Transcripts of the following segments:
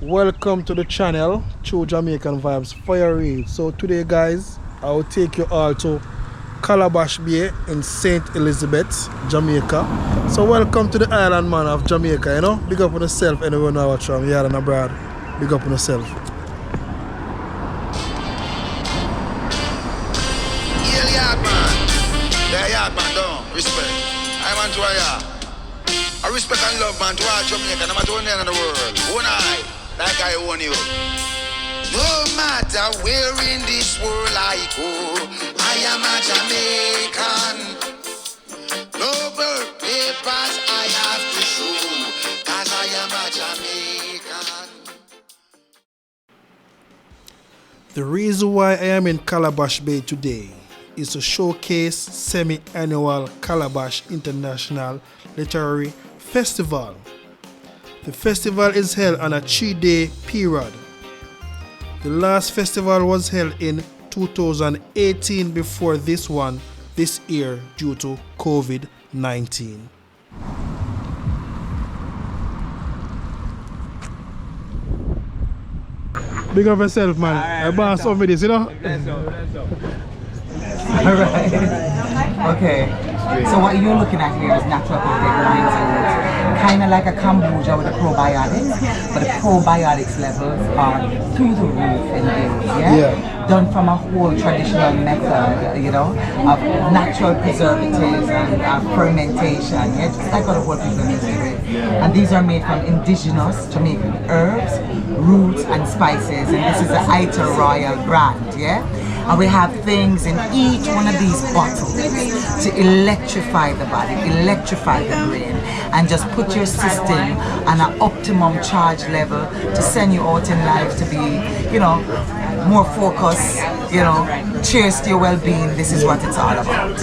Welcome to the channel, True Jamaican Vibes for your Reid. So today guys, I will take you all to Calabash Bay in St. Elizabeth, Jamaica. So welcome to the island man of Jamaica, you know. Big up on yourself anywhere now watch from here and abroad. Big up on yourself. Yeah, yard man. Yeah, yard man, don't respect. I want to I respect and love man to all Jamaica, no matter where in the world. One eye, like I own you. No matter where in this world I go, I am a Jamaican. No birth papers I have to show, cause I am a Jamaican. The reason why I am in Calabash Bay today is to showcase semi-annual Calabash International Literary Festival. The festival is held on a 3-day period. The last festival was held in 2018 before this one this year due to COVID-19. Big up yourself, man. I bounce over this, you know? Alright. Okay. So what you're looking at here is natural configurings, kind of like a kombucha with the probiotics, but the probiotics levels are through the roof in these, yeah? Done from a whole traditional method, you know, of natural preservatives and fermentation, yeah? Just like what the whole people used to do. And these are made from indigenous Jamaican herbs, roots and spices, and this is the Ita Royal brand, yeah? And we have things in each one of these bottles to electrify the body, electrify the brain, and just put your system on an optimum charge level to send you out in life to be, you know, more focused, you know, cheers to your well-being. This is what it's all about.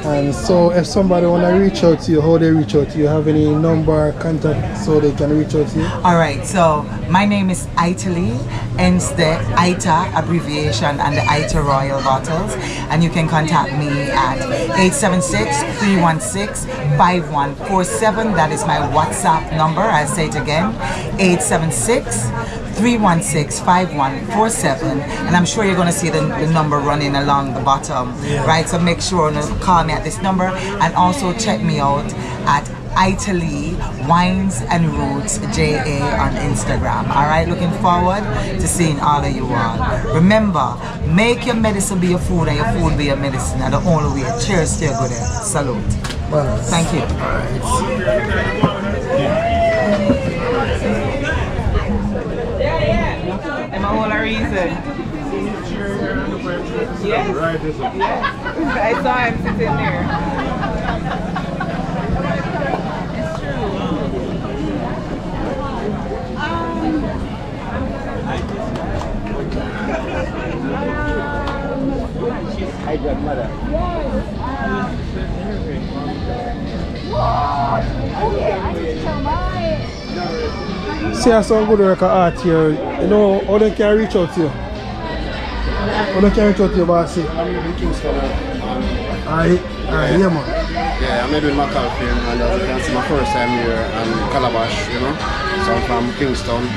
And so if somebody want to reach out to you, how they reach out to you? Have any number, contact so they can reach out to you? Alright, so my name is Italy, hence the ITA abbreviation and the ITA Royal bottles. And you can contact me at 876-316-5147. That is my WhatsApp number. I'll say it again, 876-316-5147. And I'm sure you're going to see the number running along the bottom, right? So make sure to call me at this number, and also check me out at Italy Wines and Roots JA on Instagram. Alright, looking forward to seeing all of you all. Remember, make your medicine be your food and your food be your medicine. And the only way. Cheers to your good health. Salute. Thank you. Am I all a reason? Yes. I saw him sitting there. It's true. Hi, grandmother. See, I saw good work of art here. You know, how they can reach out to you? How they can reach out to you, boss? I'm in Kingston. Yeah, man. Yeah, I'm doing my coffee, and as you can see, my first time here in Calabash, you know. So I'm from Kingston.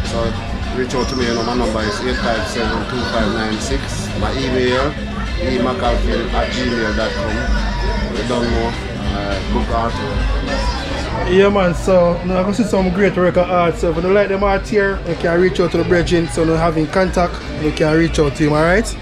So reach out to me, you know, my number is 857-2596. My email, emacalfin@gmail.com. You don't know, book art. Yeah, man, so now I can see some great work of art. So if you don't like them art here, you can reach out to the brethren. So now having contact, you can reach out to him, alright?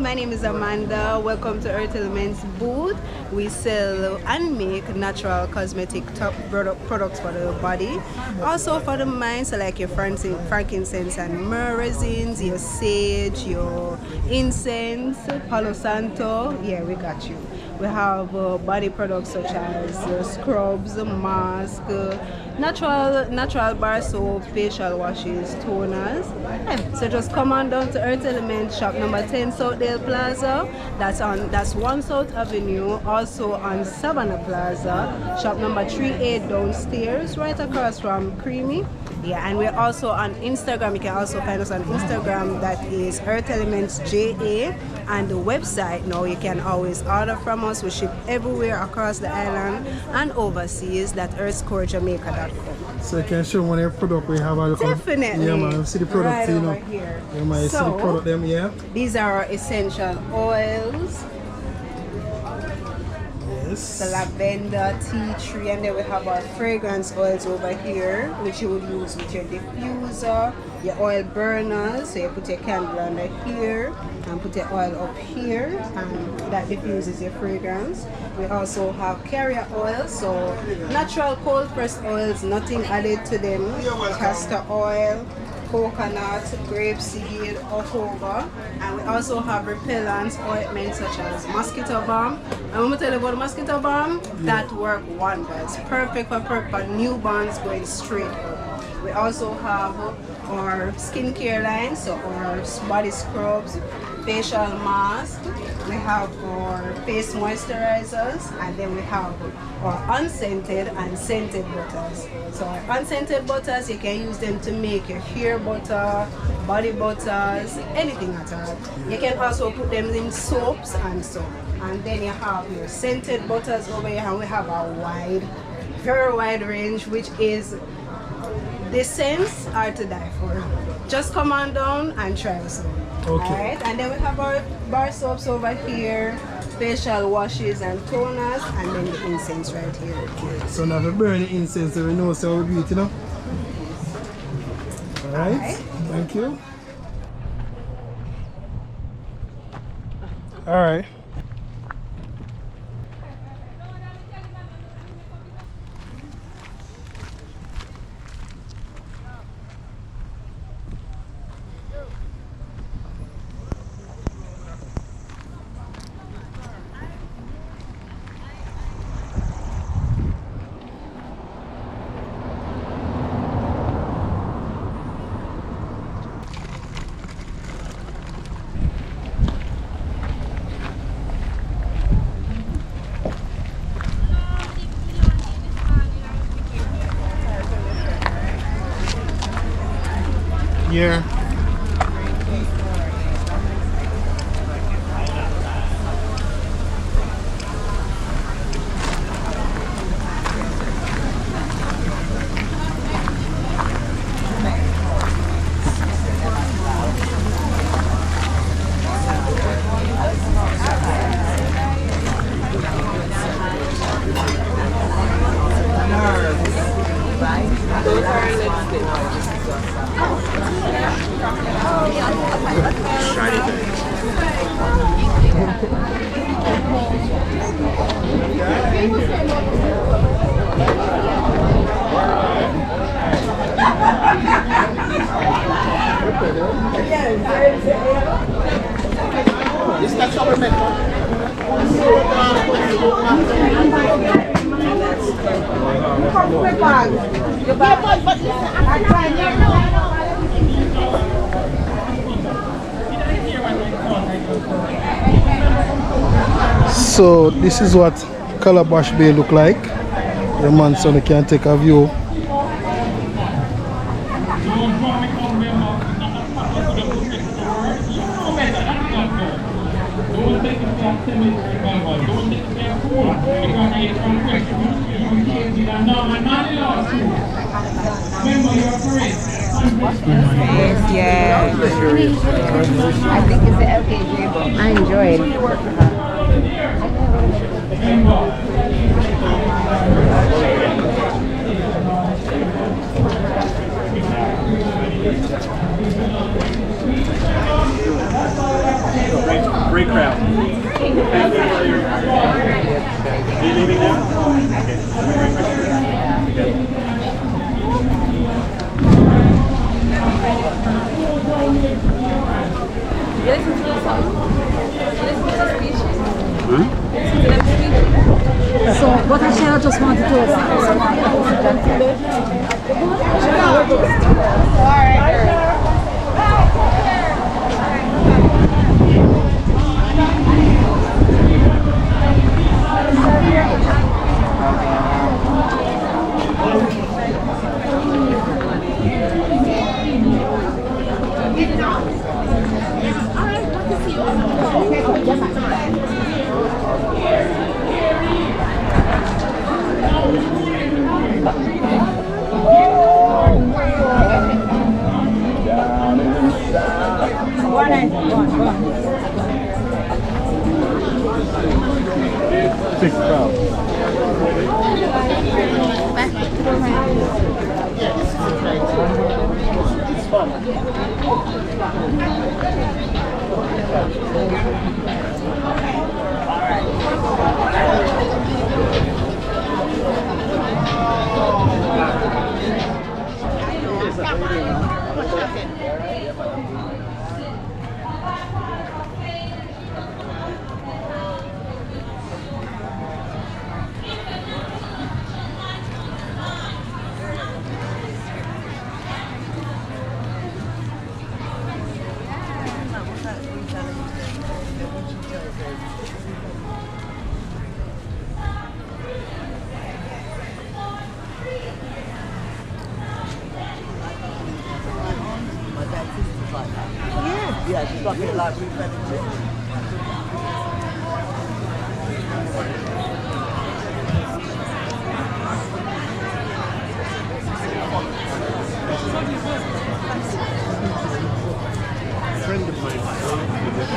my name is Amanda. Welcome to Earth Elements booth. We sell and make natural cosmetic top products for the body, also for the mind, so like your frankincense and myrrh resins, your sage, your incense, Palo Santo. Yeah, we got you. We have body products such as scrubs, mask, natural bar soap, facial washes, toners. So just come on down to Earth Element, shop number 10 Southdale Plaza. That's 1 South Avenue. Also on Savannah Plaza, shop number 38 downstairs, right across from Creamy. Yeah, and we're also on Instagram. You can also find us on Instagram. That is Earth Elements JA. And the website now, you can always order from us. We ship everywhere across the island and overseas. That's earthscorejamaica.com. So you can show one of your product we have. Definitely. Yeah, man. See the product, right you over know. Here. Yeah, man. So, see the product, them, yeah. These are our essential oils. The lavender, tea tree, and then we have our fragrance oils over here, which you would use with your diffuser, your oil burners. So you put your candle under here and put your oil up here, and that diffuses your fragrance. We also have carrier oils, so natural cold pressed oils, nothing added to them. Castor oil, coconut, grapeseed, jojoba, and we also have repellents, ointments such as mosquito balm. And when we tell you about the mosquito balm, that works wonders. Perfect for newborns going straight up. We also have our skincare line, so our body scrubs, facial mask. We have our face moisturizers, and then we have our unscented and scented butters. So our unscented butters, you can use them to make your hair butter, body butters, anything at all. You can also put them in soaps and so. And then you have your scented butters over here, and we have a very wide range, which is the scents are to die for. Just come on down and try some. Okay. Alright, and then we have our bar soaps over here, facial washes and toners, and then the incense right here. Okay. So now if we burn the incense, so we know so we do it, you know? Alright. Thank you. Alright. Yeah. Those are lipstick. So this is what Calabash Bay look like. The man son can take a view. Yeah. I think it's the LKJ book. I enjoy it. Great crowd. Are you leaving now? Okay. You listen to the song? You listen to the speeches? Hmm? So, what I just wanted to ask. Six crowd. Yeah, she's got me a library furniture. Friend of mine.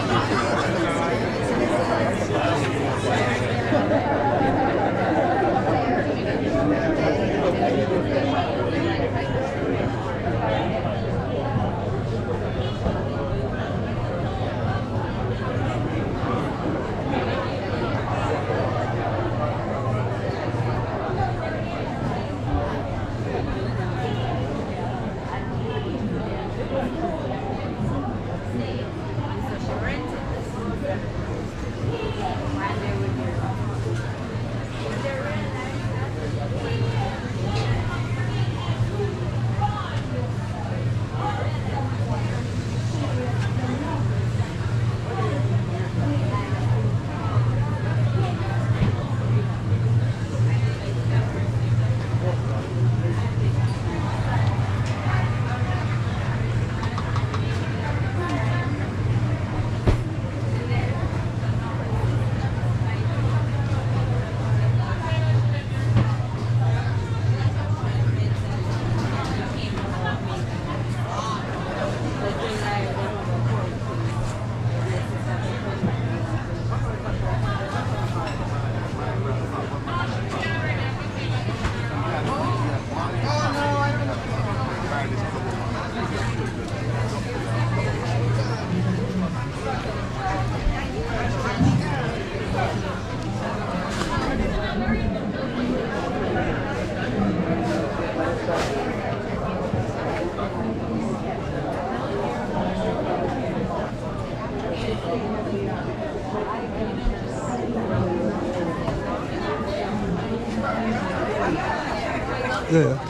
Yeah.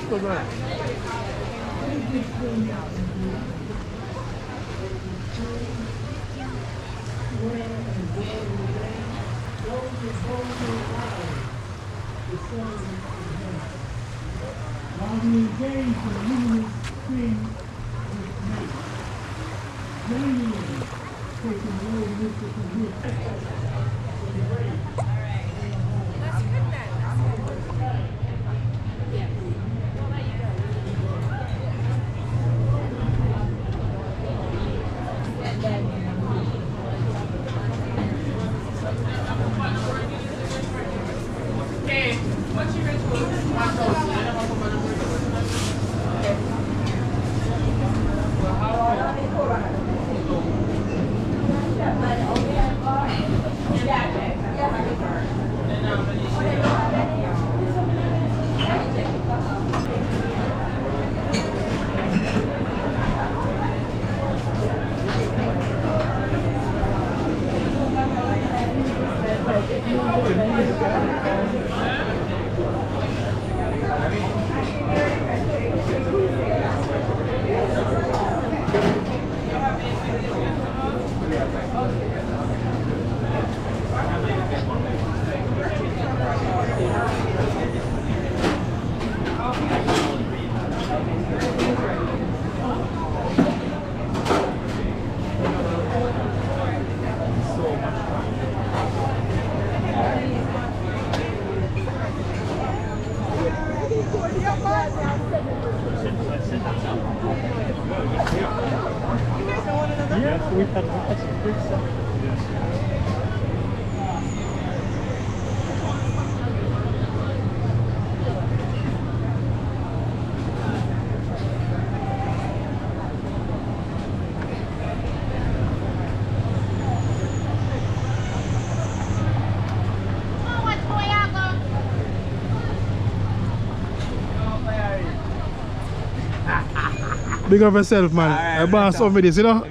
Big up yourself, man. I bought some of this, you know?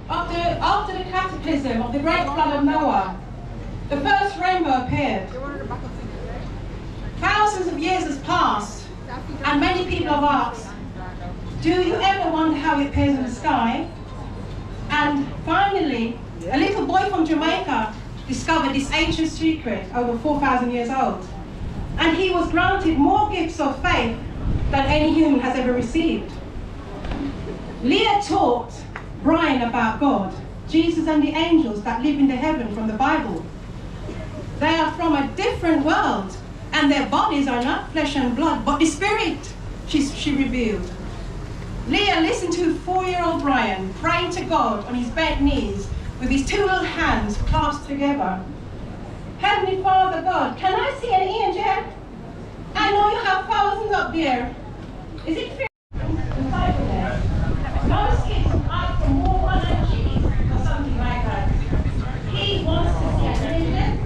After the cataclysm of the great flood of Noah, the first rainbow appeared. Thousands of years has passed, and many people have asked, do you ever wonder how it appears in the sky? And finally, a little boy from Jamaica discovered this ancient secret over 4,000 years old. And he was granted more gifts of faith than any human has ever received. Leah taught Brian about God, Jesus and the angels that live in the heaven from the Bible. They are from a different world, and their bodies are not flesh and blood, but the spirit, she revealed. Leah listened to 4-year-old Brian praying to God on his bent knees with his two little hands clasped together. Heavenly Father God, can I see an angel? I know you have thousands up there. Is it fair? Most kids ask for more one and cheese or something like that. He wants to see an angel.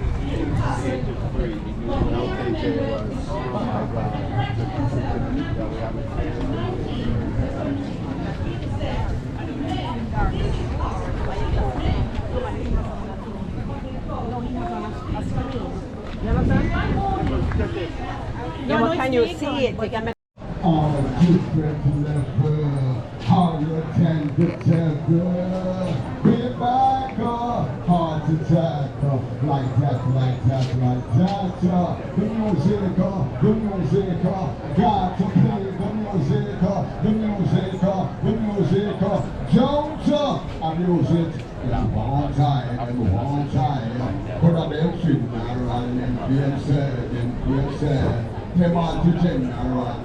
No, can you see it? All different level, how you tend to tether. Get back up, hard to tackle. Like that, like that, like that. The music, got to play the music, the music, the music. Don't abuse it. One time. Could have been funeral and being said, came on to general.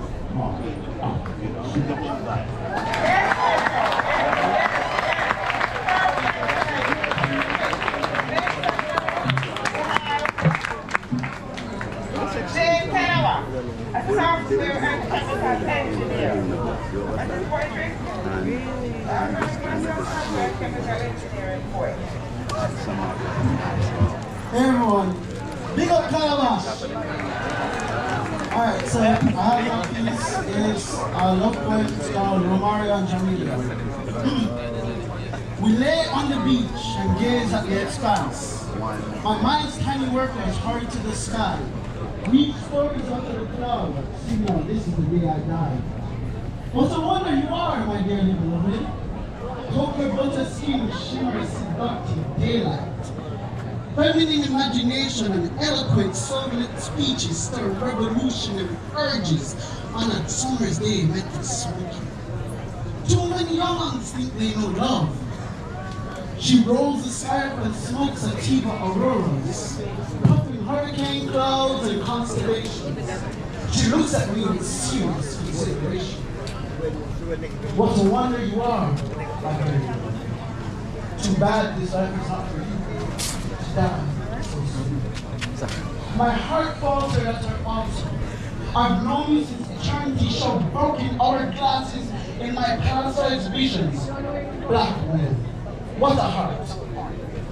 Everyone, big up Calabash! Alright, so I have a piece, it's a love poem called Romario and Jamaica. We lay on the beach and gaze at the expanse. My mind's tiny workers hurry to the sky. Read stories under the clouds. Signal, this is the day I die. What a wonder you are, my dearly beloved. Cocoa butter skin shimmers seductive daylight. Feminine imagination and eloquent soviet speeches stir revolutionary urges on a summer's day meant for smoking. Too many younguns think they know love. She rolls the syrup and smokes sativa auroras, puffing hurricane clouds and constellations. She looks at me with serious consideration. What a wonder you are, my baby. Too bad this life is not for you. My heart faltered at her altar. I've known you since eternity showed broken hourglasses in my past visions. Black woman, what a heart.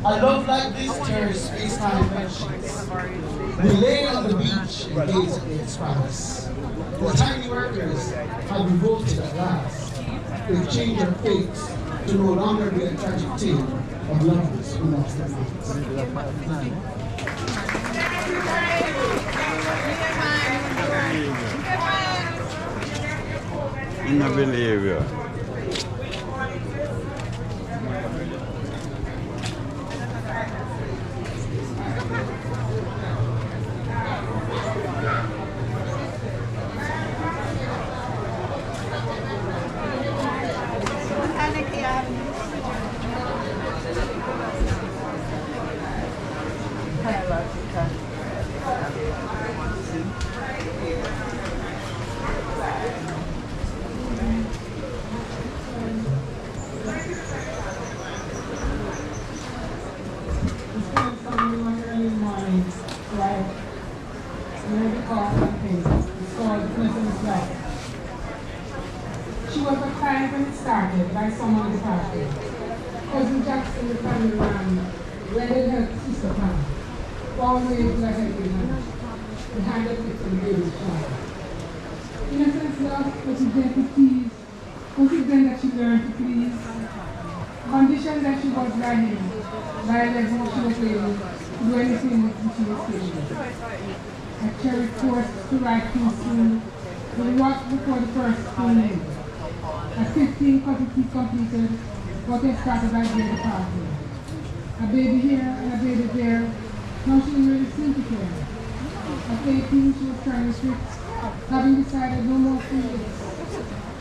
A love like this tears space-time dimensions. They lay on the beach and gaze at the expanse. The tiny workers have revolted at last. They've changed their fates to no longer be a tragic tale of lovers who lost their mates. In the village area. She was a client when it started by someone departed. Cousin Jackson, the family ran, rendered her sister plan. Always let her be hand. The hand of it to the baby's child. Innocence love was it then to tease? Was it then that she learned to please? Conditions that she was lying, by a level she was able to do anything which she was capable. A cherry course to write too soon, will walk before the first school name. At 15, completely completed what had started by the party. A baby here and a baby there, now she really seemed to care. At 18, she was trying to switch, having decided no more feelings.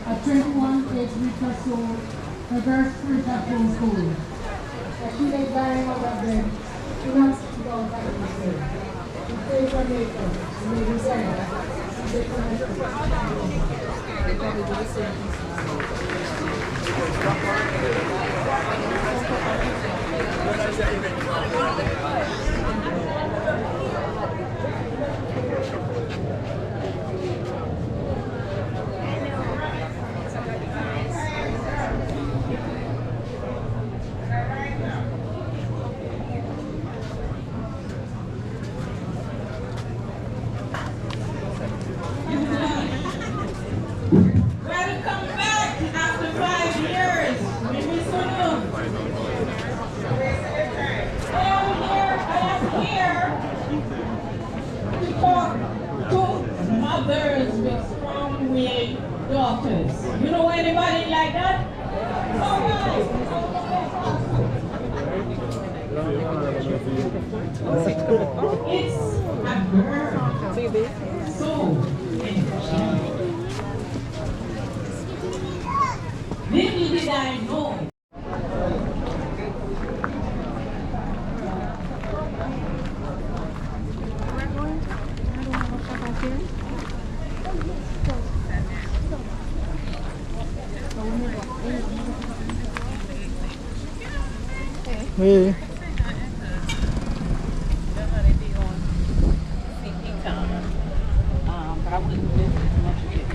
At 21, age reached her soul, her very spirit had grown cold. As she lay dying on that bed, she wants to go back to the bed. She prayed for Maker, she made her sad. She probably do the same. Mothers with strong-willed daughters. You know anybody like that? It's a girl. So, little did I know. Hey. But I wouldn't miss as much of it.